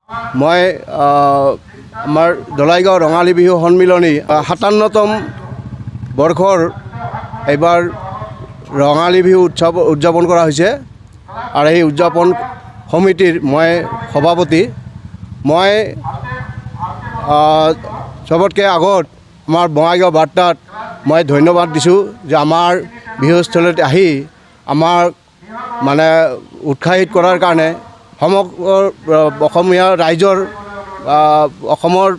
মই আমাৰ দলাইগাঁও ৰঙালী বিহু সন্মিলনী ৫৭তম বৰ্ষৰ এইবাৰ ৰঙালী বিহু উদযাপন কৰা হৈছে আৰু এই উদযাপন সমিতিৰ মই সভাপতি। মই চবতকৈ আগত আমাৰ বঙাইগাঁও বাৰ্তাত মই ধন্যবাদ দিছোঁ যে আমাৰ বিহুস্থলীত আহি আমাক মানে উৎসাহিত কৰাৰ কাৰণে সমগ্ৰ অসমীয়া ৰাইজৰ অসমৰ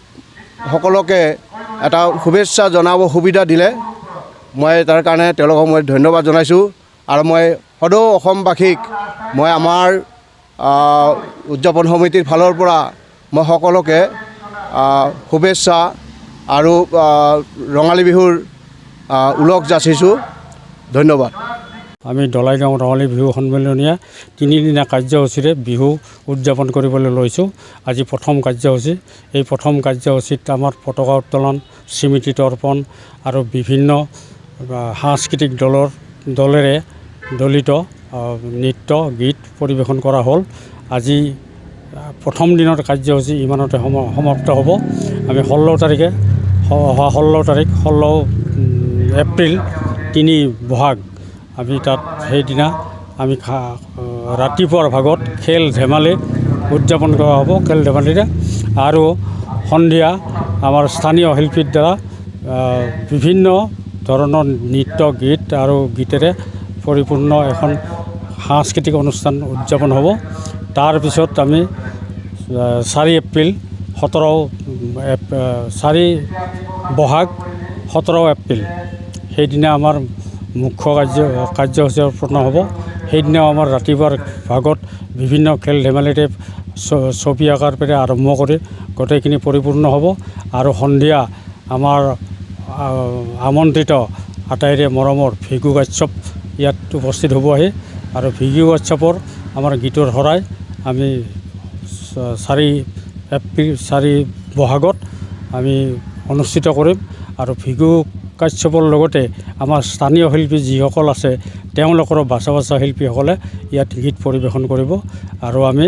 সকলোকে এটা শুভেচ্ছা জনাব সুবিধা দিলে। মই তাৰ কাৰণে তেওঁলোকক মই ধন্যবাদ জনাইছোঁ আৰু মই সদৌ অসমবাসীক মই আমাৰ উদযাপন সমিতিৰ ফালৰ পৰা মই সকলোকে শুভেচ্ছা আৰু ৰঙালী বিহুৰ ওলগ যাচিছোঁ। ধন্যবাদ। আমি দলাইগাঁও ৰঙালী বিহু সন্মিলনীয়ে তিনিদিনীয়া কাৰ্যসূচীৰে বিহু উদযাপন কৰিবলৈ লৈছোঁ। আজি প্ৰথম কাৰ্যসূচী। এই প্ৰথম কাৰ্যসূচীত আমাৰ পতাকা উত্তোলন, স্মৃতি তৰ্পণ আৰু বিভিন্ন সাংস্কৃতিক দলেৰে দলিত নৃত্য গীত পৰিৱেশন কৰা হ'ল। আজি প্ৰথম দিনৰ কাৰ্যসূচী ইমানতে সমাপ্ত হ'ব। আমি 16 তাৰিখে অহা 16 এপ্ৰিল 3 বহাগ আমি তাত সেইদিনা আমি ৰাতিপুৱাৰ ভাগত খেল ধেমালি উদযাপন কৰা হ'ব। খেল ধেমালিৰে আৰু সন্ধিয়া আমাৰ স্থানীয় শিল্পীৰ দ্বাৰা বিভিন্ন ধৰণৰ নৃত্য গীত আৰু গীতেৰে পৰিপূৰ্ণ এখন সাংস্কৃতিক অনুষ্ঠান উদযাপন হ'ব। তাৰপিছত আমি 4 এপ্ৰিল 4 বহাগ 17 এপ্ৰিল সেইদিনা আমাৰ মুখ্য কাৰ্যসূচী সম্পন্ন হ'ব। সেইদিনাও আমাৰ ৰাতিপুৱাৰ ভাগত বিভিন্ন খেল ধেমালিৰে ছবি আঁকাৰ পৰা আৰম্ভ কৰি গোটেইখিনি পৰিপূৰ্ণ হ'ব আৰু সন্ধিয়া আমাৰ আমন্ত্ৰিত আটাইৰে মৰমৰ ভিগু কাশ্যপ ইয়াত উপস্থিত হ'ব আহি আৰু ভিগু কাশ্যপৰ আমাৰ গীতৰ শৰাই আমি 4 বহাগত আমি অনুষ্ঠিত কৰিম আৰু ভিগু কাশ্যপৰ লগতে আমাৰ স্থানীয় শিল্পী যিসকল আছে তেওঁলোকৰ বাচা শিল্পীসকলে ইয়াত গীত পৰিৱেশন কৰিব আৰু আমি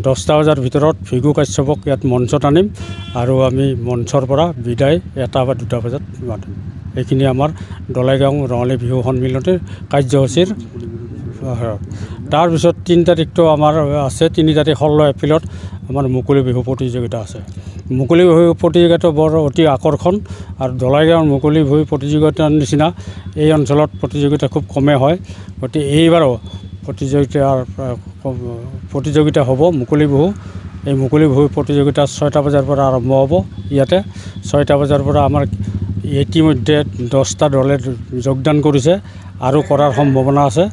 10টা বজাৰ ভিতৰত ভিগু কাশ্যপক ইয়াত মঞ্চত আনিম আৰু আমি মঞ্চৰ পৰা বিদায় 1টা বা 2টা বজাত মাতিম। এইখিনি আমাৰ দলাইগাঁও ৰঙালী বিহু সন্মিলনীৰ কাৰ্যসূচীৰ। তাৰপিছত 3 তাৰিখটো আমাৰ আছে। 3 তাৰিখ 16 এপ্ৰিলত আমাৰ মুকলি বিহু প্ৰতিযোগিতা আছে। মুকলি বিহু প্ৰতিযোগিতাটো বৰ অতি আকৰ্ষণ আৰু দলাইগাঁৱৰ মুকলি বিহু প্ৰতিযোগিতাৰ নিচিনা এই অঞ্চলত প্ৰতিযোগিতা খুব কমে হয়। গতিকে এইবাৰো প্ৰতিযোগিতা হ'ব মুকলি বিহু। এই মুকলি বিহু প্ৰতিযোগিতা 6টা বজাৰ পৰা আৰম্ভ হ'ব। ইয়াতে 6টা বজাৰ পৰা আমাৰ ইতিমধ্যে 10টা দলে যোগদান কৰিছে আৰু কৰাৰ সম্ভাৱনা আছে।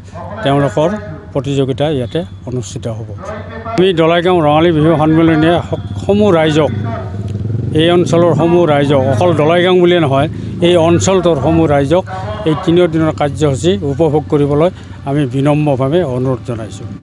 তেওঁলোকৰ প্ৰতিযোগিতা ইয়াতে অনুষ্ঠিত হ'ব। আমি দলাইগাঁও ৰঙালী বিহু সন্মিলনীয়ে সমূহ ৰাইজক, এই অঞ্চলৰ সমূহ ৰাইজক, অকল দলাইগাঁও বুলিয়ে নহয় এই অঞ্চলটোৰ সমূহ ৰাইজক এই 3 দিনৰ কাৰ্যসূচী উপভোগ কৰিবলৈ আমি বিনম্ৰভাৱে অনুৰোধ জনাইছোঁ।